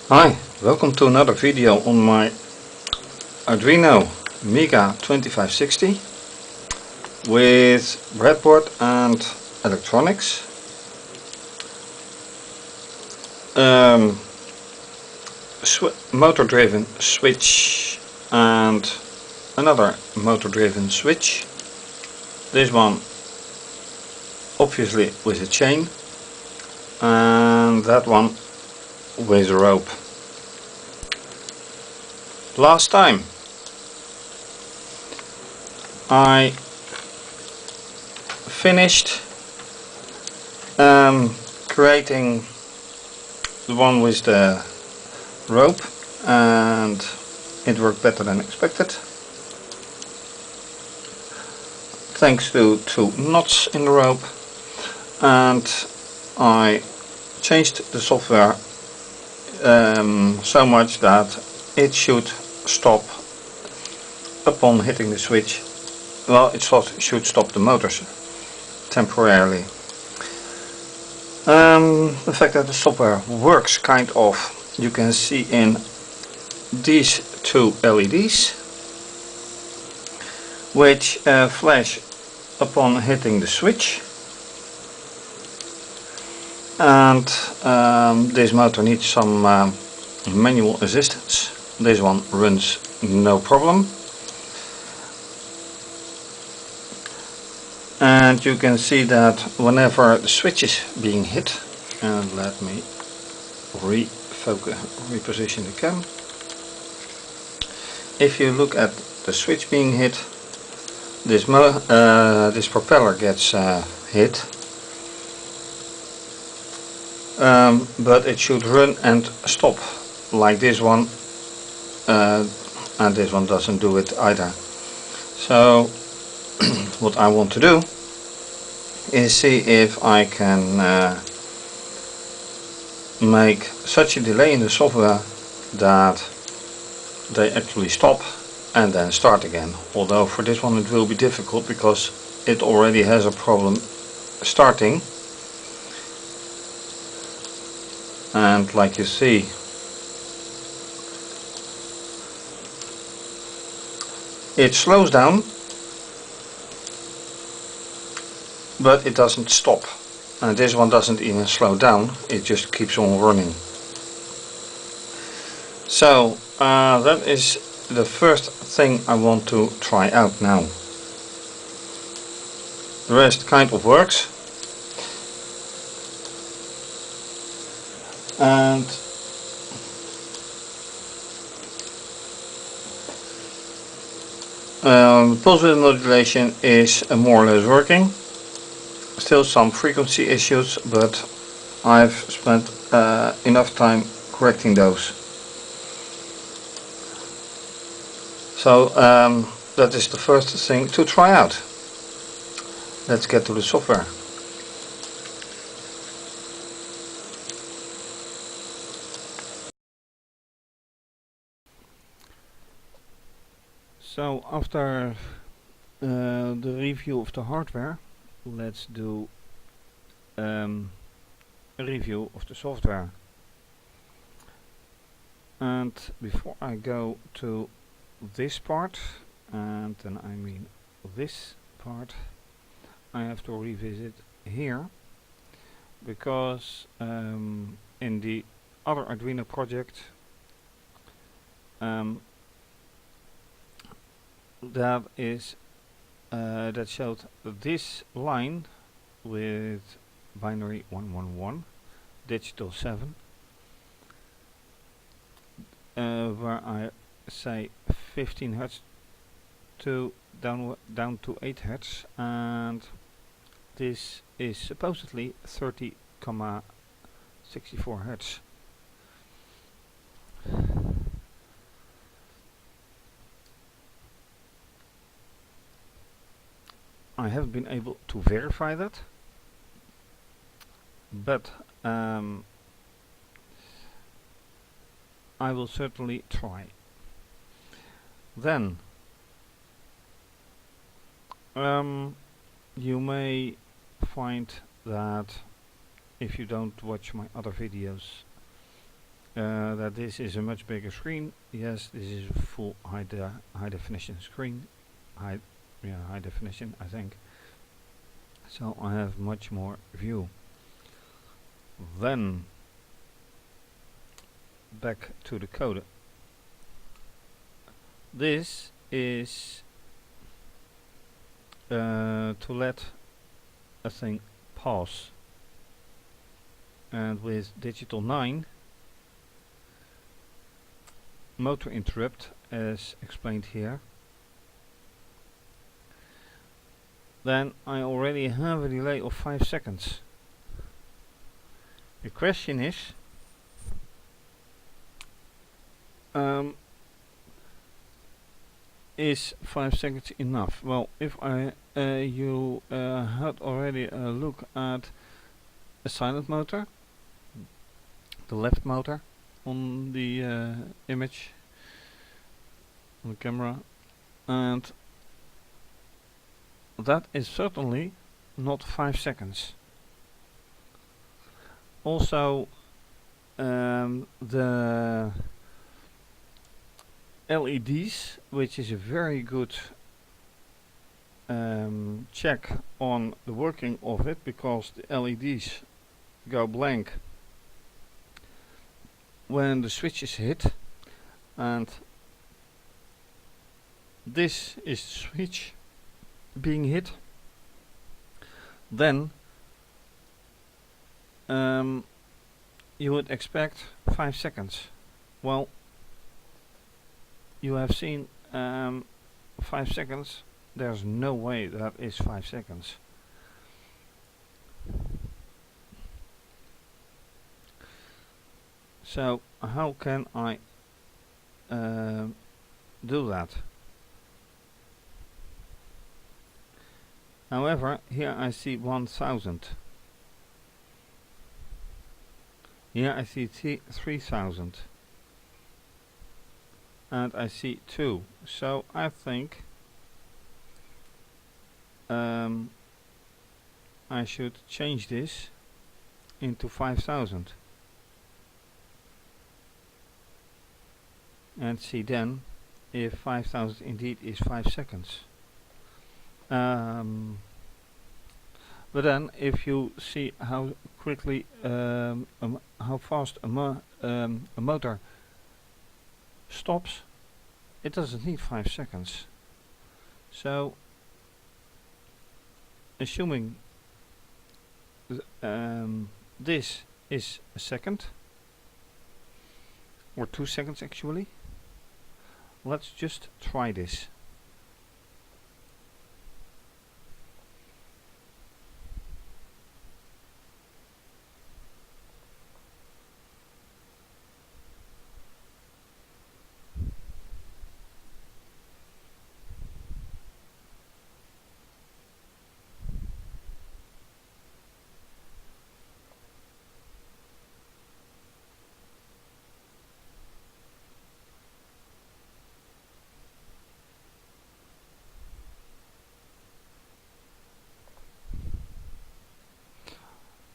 Hi, welcome to another video on my Arduino Mega2560 with breadboard and electronics, motor driven switch and another motor driven switch. This one obviously with a chain and that one with a rope. Last time I finished creating the one with the rope and it worked better than expected, thanks to two knots in the rope, and I changed the software so much that it should stop upon hitting the switch. Well, it should stop the motors temporarily. The fact that the software works kind of, you can see in these two LEDs which flash upon hitting the switch, and this motor needs some manual assistance. This one runs no problem, and you can see that whenever the switch is being hit, and let me reposition the cam. If you look at the switch being hit, this propeller gets hit, but it should run and stop like this one, and this one doesn't do it either. So what I want to do is see if I can make such a delay in the software that they actually stop and then start again. Although for this one it will be difficult because it already has a problem starting, and like you see, it slows down but it doesn't stop, and this one doesn't even slow down, it just keeps on running. So that is the first thing I want to try out now. The rest kind of works, and pulse width modulation is more or less working. Still some frequency issues, but I've spent enough time correcting those. So that is the first thing to try out. Let's get to the software. So after the review of the hardware, let's do a review of the software. And before I go to this part, and then I mean this part, I have to revisit here, because in the other Arduino project that showed this line with binary 111 digital 7, where I say 15 Hertz to down to 8 Hertz, and this is supposedly 30,64 Hertz. I haven't been able to verify that, but I will certainly try. Then you may find that if you don't watch my other videos, that this is a much bigger screen. Yes, this is a full high definition screen. High definition, I think. So I have much more view. Then back to the code. This is to let a thing pause, and with digital 9 motor interrupt as explained here, then I already have a delay of 5 seconds. The question is 5 seconds enough? Well, if you had already a look at a silent motor, the left motor on the image on the camera, and that is certainly not 5 seconds. Also, the LEDs, which is a very good check on the working of it, because the LEDs go blank when the switch is hit, and this is the switch being hit. Then you would expect 5 seconds. Well, you have seen 5 seconds. There's no way that is 5 seconds. So how can I do that? However, here I see 1000. Here I see 3000. And I see 2. So I think I should change this into 5000 and see then if 5000 indeed is 5 seconds. But then if you see how quickly how fast a motor stops, it doesn't need 5 seconds. So assuming this is a second or 2 seconds actually, let's just try this.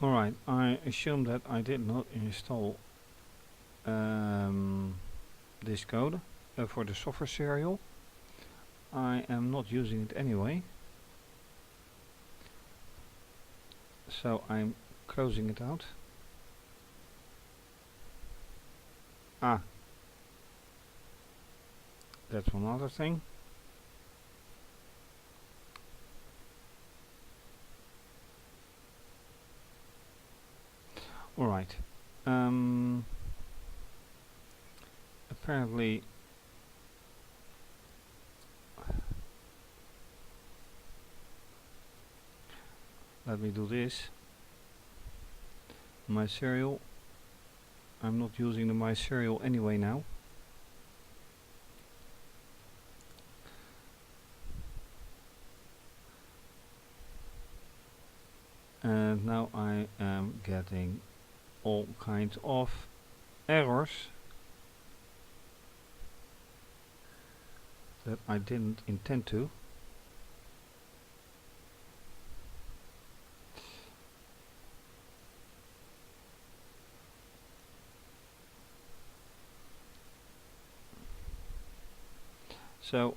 Alright, I assume that I did not install this code for the software serial. I am not using it anyway, so I'm closing it out. That's one other thing. Alright, apparently let me do this. My serial, I'm not using the my serial anyway now. And now I am getting all kinds of errors that I didn't intend to. So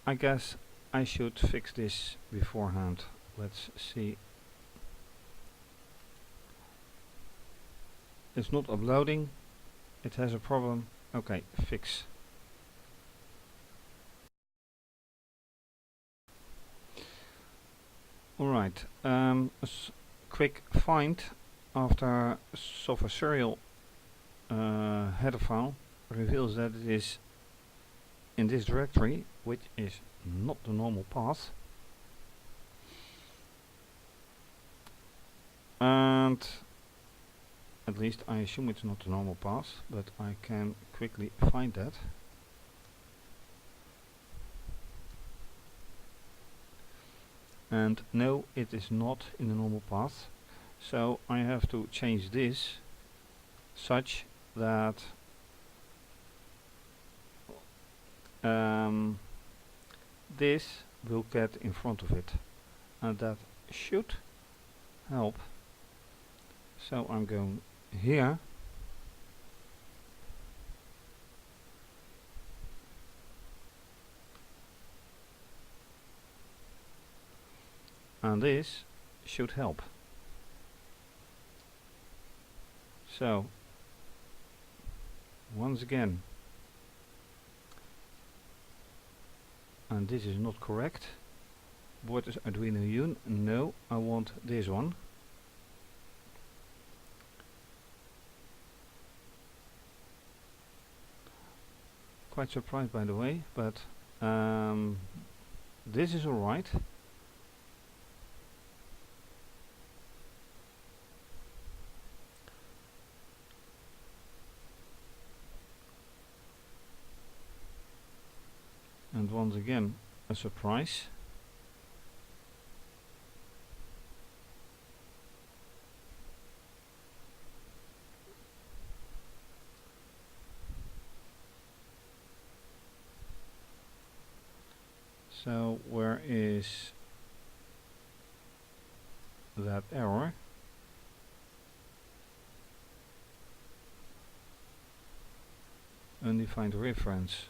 I guess I should fix this beforehand. Let's see. It's not uploading. It has a problem. Okay, fix. Alright, quick find after software serial header file reveals that it is in this directory, which is not the normal path. And at least I assume it's not the normal path, but I can quickly find that. And no, it is not in the normal path. So I have to change this such that this will get in front of it, and that should help. So I'm going here, and this should help. So once again, and this is not correct. Board is Arduino Uno. No, I want this one. Quite surprised, by the way, but this is alright. And once again, a surprise. So where is that error? Undefined reference.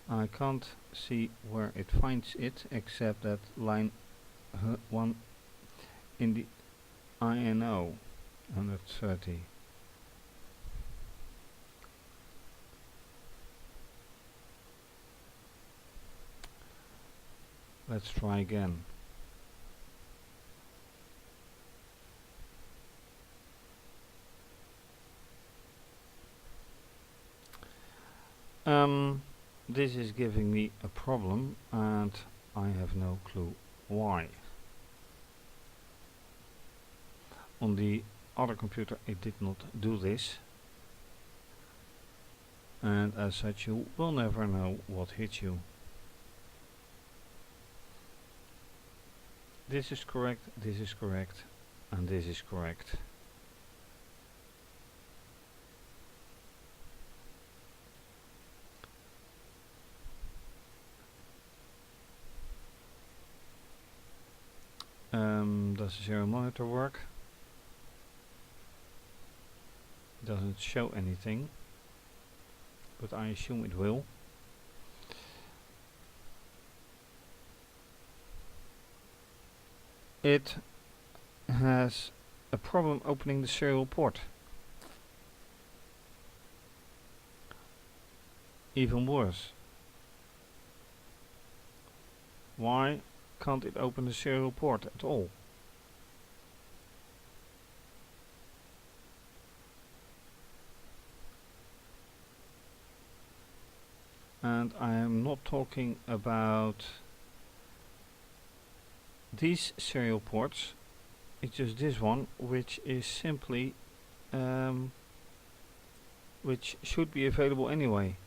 I can't see where it finds it except that line 1 in the INO 130. Let's try again. This is giving me a problem and I have no clue why. On the other computer it did not do this, and as such you will never know what hit you. This is correct, and this is correct. Does the serial monitor work? Doesn't show anything, but I assume it will. It has a problem opening the serial port. Even worse. Why can't it open the serial port at all? And I am not talking about these serial ports, it's just this one, which is simply which should be available anyway.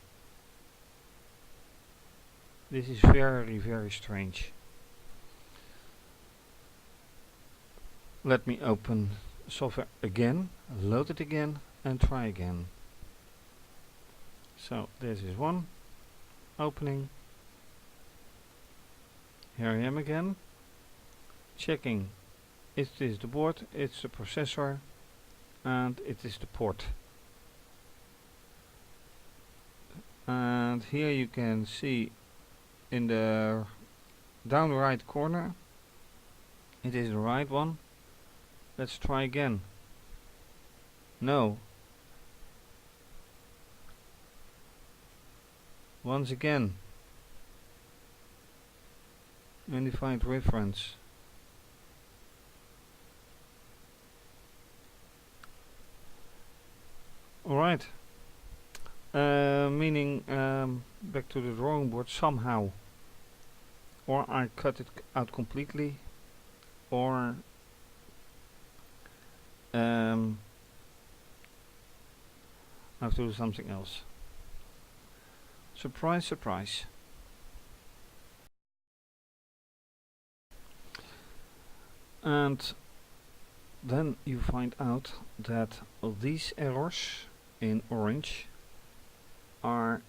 This is very, very strange. Let me open software again, load it again and try again. So this is one. opening. Here I am again, checking it is the board, it's the processor, and it is the port. And here you can see in the down right corner, it is the right one. Let's try again. No. Once again. Unified reference. Alright. Meaning back to the drawing board somehow. Or I cut it out completely, or I have to do something else. Surprise, surprise. And then you find out that these errors in orange are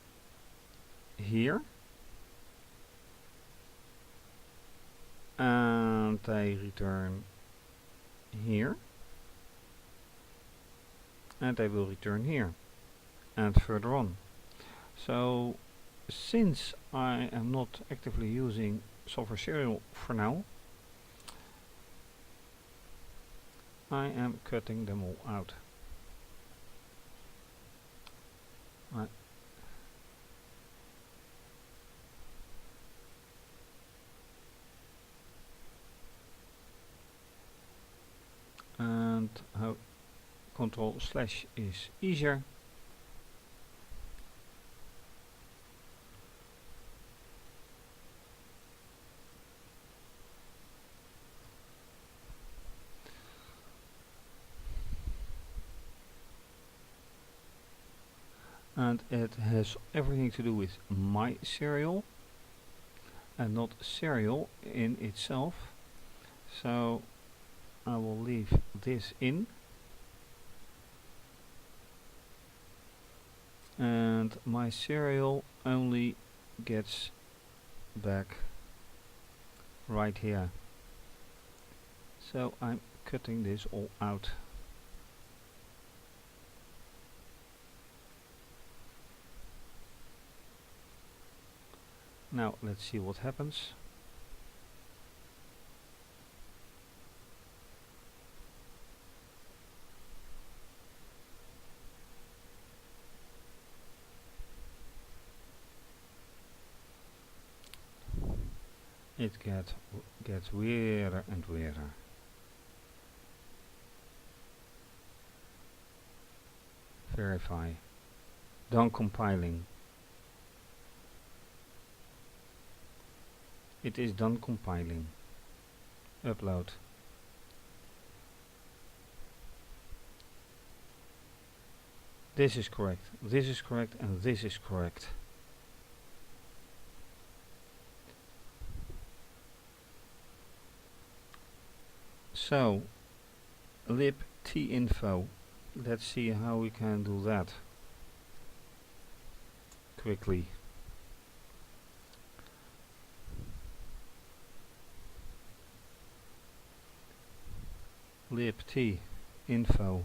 here, and they return here, and they will return here and further on. So since I am not actively using software serial for now, I am cutting them all out. And how Control// is easier. And it has everything to do with my serial and not serial in itself. So I will leave this in, and my serial only gets back right here. So I'm cutting this all out. Now let's see what happens. It gets weirder and weirder. Verify. Done compiling. It is done compiling. Upload. This is correct, and this is correct. So, libtinfo. Let's see how we can do that quickly. libtinfo.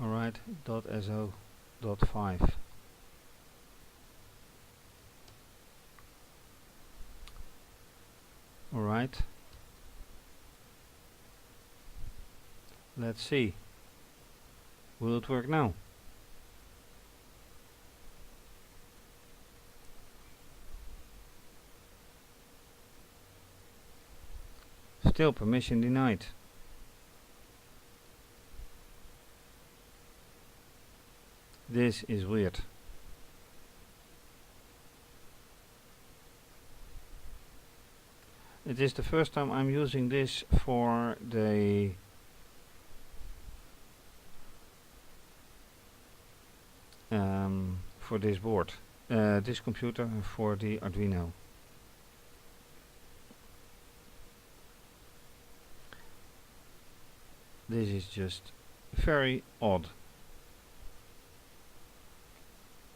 Alright, .so.5. Alright. Let's see. Will it work now? Still permission denied. This is weird. It is the first time I'm using this for the for this board, this computer, for the Arduino. This is just very odd.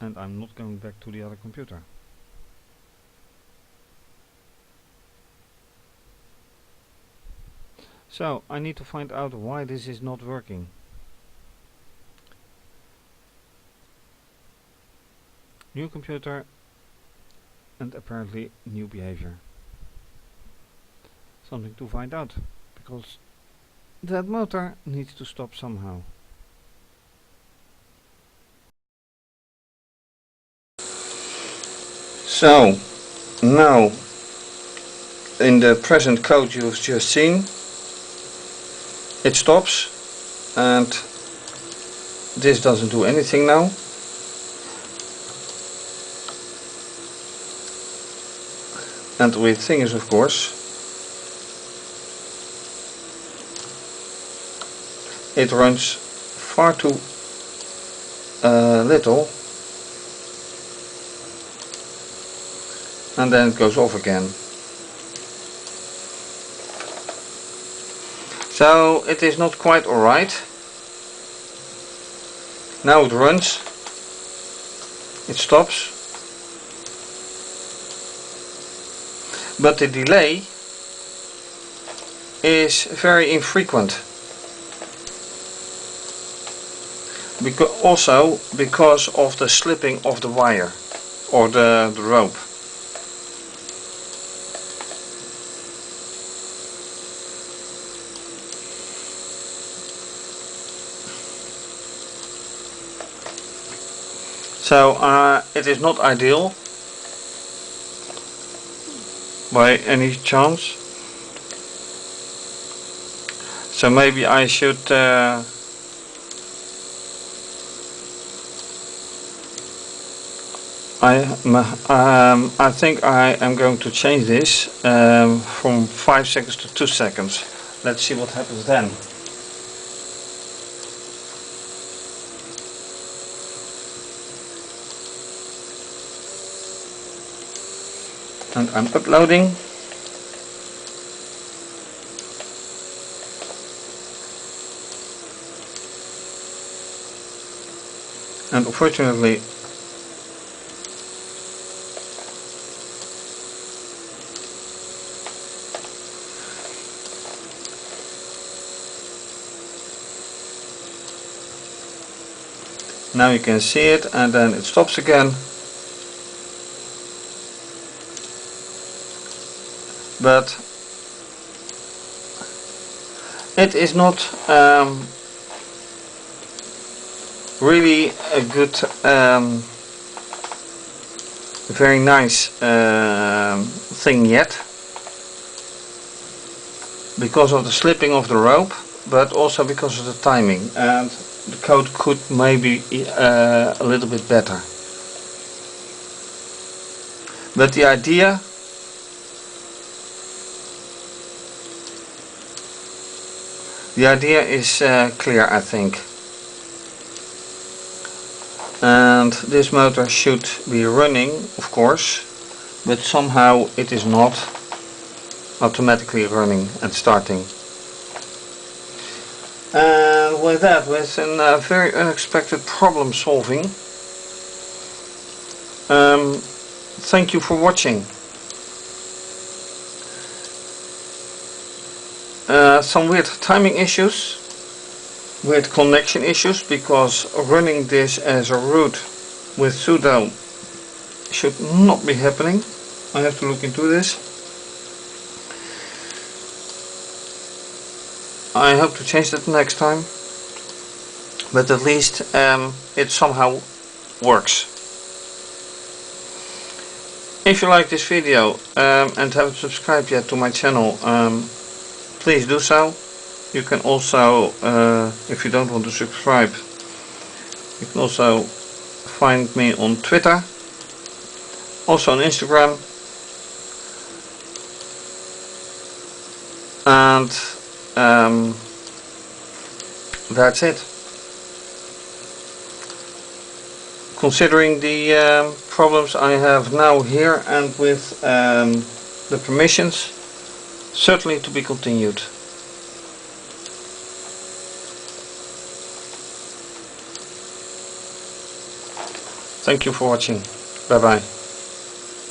and I'm not going back to the other computer. So I need to find out why this is not working. New computer and apparently new behavior. Something to find out, because that motor needs to stop somehow. So now in the present code you've just seen, it stops and this doesn't do anything now. And the weird thing is, of course, it runs far too little, and then it goes off again. So it is not quite alright. Now it runs, it stops, but the delay is very infrequent. Also because of the slipping of the wire or the rope. So it is not ideal by any chance. So maybe I should I think I am going to change this from 5 seconds to 2 seconds. Let's see what happens then. And I'm uploading. And unfortunately now you can see it, and then it stops again. But it is not really a good, very nice thing yet, because of the slipping of the rope, but also because of the timing, and the code could maybe a little bit better. But the idea is clear, I think. And this motor should be running, of course, but somehow it is not automatically running and starting. And with that, with a very unexpected problem solving, thank you for watching. Some weird timing issues, weird connection issues, because running this as a root with sudo should not be happening. I have to look into this. I hope to change that next time, but at least it somehow works. If you like this video and haven't subscribed yet to my channel, please do so. You can also, if you don't want to subscribe, you can also find me on Twitter, also on Instagram, and that's it. Considering the problems I have now here and with the permissions, certainly to be continued. Thank you for watching. Bye bye.